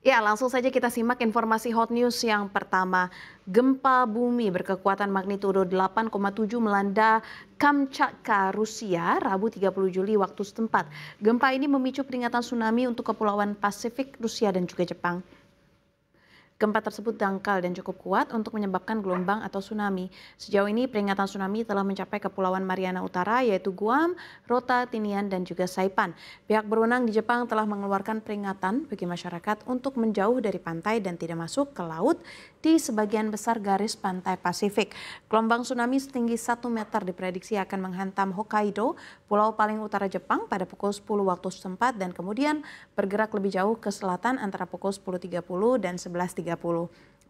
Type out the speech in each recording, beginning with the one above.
Ya, langsung saja kita simak informasi hot news yang pertama. Gempa bumi berkekuatan magnitudo 8,7 melanda Kamchatka, Rusia, Rabu 30 Juli waktu setempat. Gempa ini memicu peringatan tsunami untuk Kepulauan Pasifik, Rusia dan juga Jepang. Gempa tersebut dangkal dan cukup kuat untuk menyebabkan gelombang atau tsunami. Sejauh ini peringatan tsunami telah mencapai Kepulauan Mariana Utara yaitu Guam, Rota, Tinian, dan juga Saipan. Pihak berwenang di Jepang telah mengeluarkan peringatan bagi masyarakat untuk menjauh dari pantai dan tidak masuk ke laut di sebagian besar garis pantai Pasifik. Gelombang tsunami setinggi 1 meter diprediksi akan menghantam Hokkaido, pulau paling utara Jepang pada pukul 10 waktu setempat dan kemudian bergerak lebih jauh ke selatan antara pukul 10.30 dan 11.30.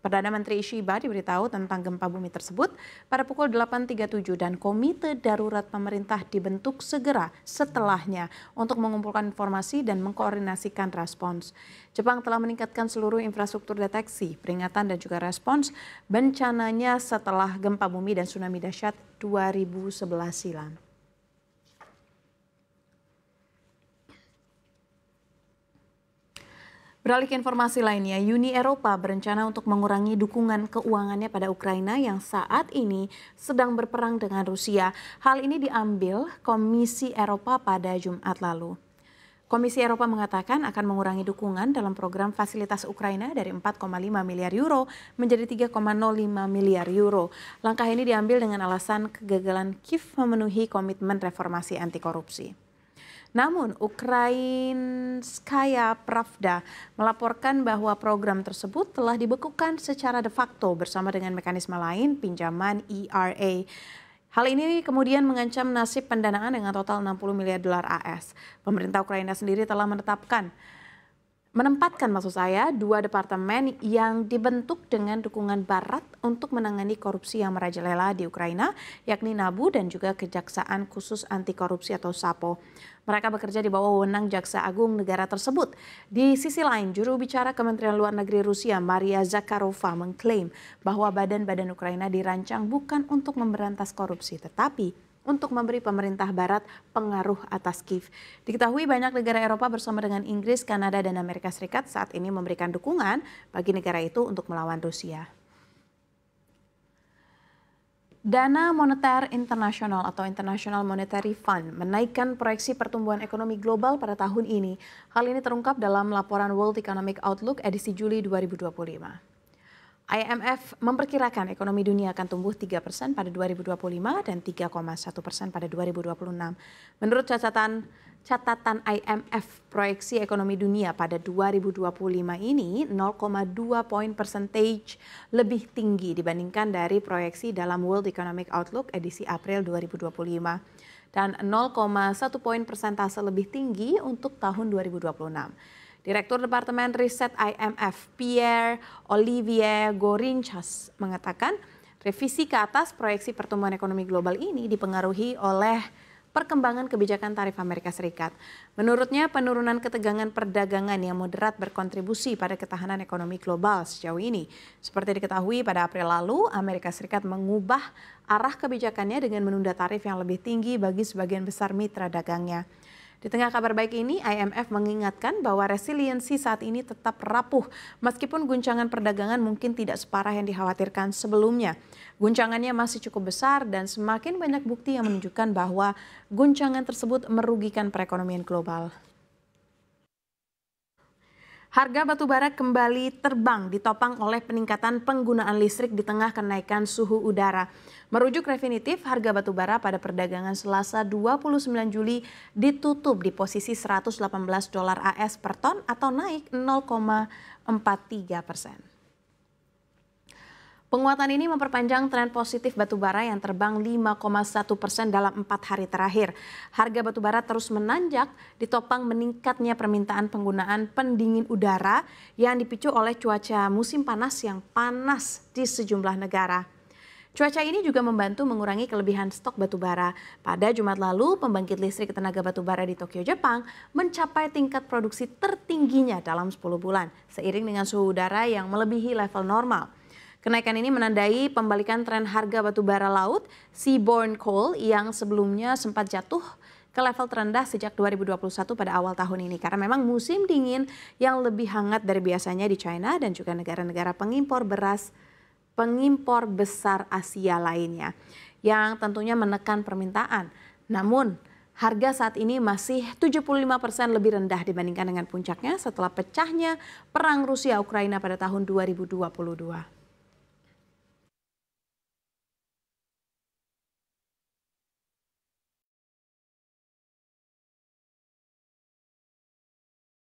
Perdana Menteri Shiba diberitahu tentang gempa bumi tersebut pada pukul 8.37 dan komite darurat pemerintah dibentuk segera setelahnya untuk mengumpulkan informasi dan mengkoordinasikan respons. Jepang telah meningkatkan seluruh infrastruktur deteksi, peringatan dan juga respons bencananya setelah gempa bumi dan tsunami dahsyat 2011 silam. Beralih ke informasi lainnya, Uni Eropa berencana untuk mengurangi dukungan keuangannya pada Ukraina yang saat ini sedang berperang dengan Rusia. Hal ini diambil Komisi Eropa pada Jumat lalu. Komisi Eropa mengatakan akan mengurangi dukungan dalam program fasilitas Ukraina dari 4,5 miliar euro menjadi 3,05 miliar euro. Langkah ini diambil dengan alasan kegagalan Kiev memenuhi komitmen reformasi anti korupsi. Namun, Ukrainskaya Pravda melaporkan bahwa program tersebut telah dibekukan secara de facto bersama dengan mekanisme lain pinjaman ERA. Hal ini kemudian mengancam nasib pendanaan dengan total 60 miliar dolar AS. Pemerintah Ukraina sendiri telah menempatkan dua departemen yang dibentuk dengan dukungan Barat untuk menangani korupsi yang merajalela di Ukraina, yakni NABU dan juga Kejaksaan Khusus Anti Korupsi atau SAPO. Mereka bekerja di bawah wewenang Jaksa Agung negara tersebut. Di sisi lain, juru bicara Kementerian Luar Negeri Rusia, Maria Zakharova, mengklaim bahwa badan-badan Ukraina dirancang bukan untuk memberantas korupsi, tetapi untuk memberi pemerintah Barat pengaruh atas Kiev. Diketahui banyak negara Eropa bersama dengan Inggris, Kanada, dan Amerika Serikat saat ini memberikan dukungan bagi negara itu untuk melawan Rusia. Dana Moneter Internasional atau International Monetary Fund menaikkan proyeksi pertumbuhan ekonomi global pada tahun ini. Hal ini terungkap dalam laporan World Economic Outlook edisi Juli 2025. IMF memperkirakan ekonomi dunia akan tumbuh 3% pada 2025 dan 3,1% pada 2026. Menurut catatan IMF, proyeksi ekonomi dunia pada 2025 ini 0,2 poin percentage lebih tinggi dibandingkan dari proyeksi dalam World Economic Outlook edisi April 2025 dan 0,1 poin persentase lebih tinggi untuk tahun 2026. Direktur Departemen Riset IMF, Pierre-Olivier Gourinchas, mengatakan revisi ke atas proyeksi pertumbuhan ekonomi global ini dipengaruhi oleh perkembangan kebijakan tarif Amerika Serikat. Menurutnya, penurunan ketegangan perdagangan yang moderat berkontribusi pada ketahanan ekonomi global sejauh ini. Seperti diketahui pada April lalu, Amerika Serikat mengubah arah kebijakannya dengan menunda tarif yang lebih tinggi bagi sebagian besar mitra dagangnya. Di tengah kabar baik ini, IMF mengingatkan bahwa resiliensi saat ini tetap rapuh meskipun guncangan perdagangan mungkin tidak separah yang dikhawatirkan sebelumnya. Guncangannya masih cukup besar dan semakin banyak bukti yang menunjukkan bahwa guncangan tersebut merugikan perekonomian global. Harga batu bara kembali terbang ditopang oleh peningkatan penggunaan listrik di tengah kenaikan suhu udara. Merujuk Refinitiv, harga batu bara pada perdagangan Selasa 29 Juli ditutup di posisi $118 AS per ton atau naik 0,43%. Penguatan ini memperpanjang tren positif batubara yang terbang 5,1% dalam 4 hari terakhir. Harga batubara terus menanjak ditopang meningkatnya permintaan penggunaan pendingin udara yang dipicu oleh cuaca musim panas yang panas di sejumlah negara. Cuaca ini juga membantu mengurangi kelebihan stok batubara. Pada Jumat lalu, pembangkit listrik tenaga batubara di Tokyo, Jepang mencapai tingkat produksi tertingginya dalam 10 bulan, seiring dengan suhu udara yang melebihi level normal. Kenaikan ini menandai pembalikan tren harga batu bara laut seaborne coal yang sebelumnya sempat jatuh ke level terendah sejak 2021 pada awal tahun ini karena memang musim dingin yang lebih hangat dari biasanya di China dan juga negara-negara pengimpor besar Asia lainnya yang tentunya menekan permintaan. Namun harga saat ini masih 75% lebih rendah dibandingkan dengan puncaknya setelah pecahnya perang Rusia-Ukraina pada tahun 2022.